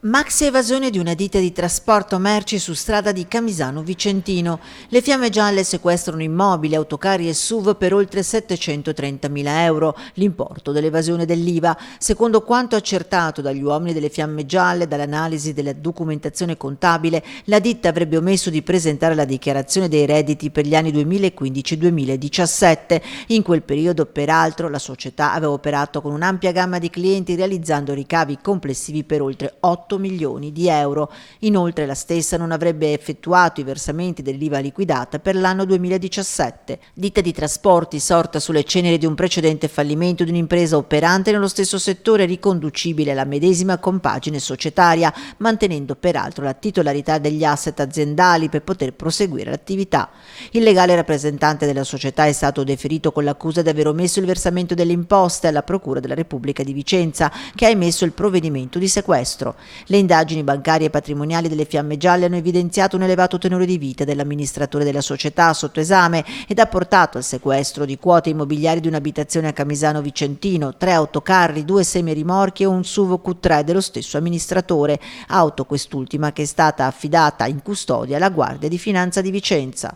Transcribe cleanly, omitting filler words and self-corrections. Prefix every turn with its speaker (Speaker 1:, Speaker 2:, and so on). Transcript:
Speaker 1: Maxi evasione di una ditta di trasporto merci su strada di Camisano Vicentino. Le fiamme gialle sequestrano immobili, autocarri e SUV per oltre 730.000 euro, l'importo dell'evasione dell'IVA. Secondo quanto accertato dagli uomini delle fiamme gialle, dall'analisi della documentazione contabile, la ditta avrebbe omesso di presentare la dichiarazione dei redditi per gli anni 2015-2017. In quel periodo, peraltro, la società aveva operato con un'ampia gamma di clienti, realizzando ricavi complessivi per oltre 8 milioni di euro. Inoltre la stessa non avrebbe effettuato i versamenti dell'IVA liquidata per l'anno 2017. Ditta di trasporti sorta sulle ceneri di un precedente fallimento di un'impresa operante nello stesso settore, riconducibile alla medesima compagine societaria, mantenendo peraltro la titolarità degli asset aziendali per poter proseguire l'attività. Il legale rappresentante della società è stato deferito con l'accusa di aver omesso il versamento delle imposte alla Procura della Repubblica di Vicenza, che ha emesso il provvedimento di sequestro. Le indagini bancarie e patrimoniali delle fiamme gialle hanno evidenziato un elevato tenore di vita dell'amministratore della società sotto esame ed ha portato al sequestro di quote immobiliari di un'abitazione a Camisano Vicentino, 3 autocarri, 2 semirimorchi e un SUV Q3 dello stesso amministratore, auto quest'ultima che è stata affidata in custodia alla Guardia di Finanza di Vicenza.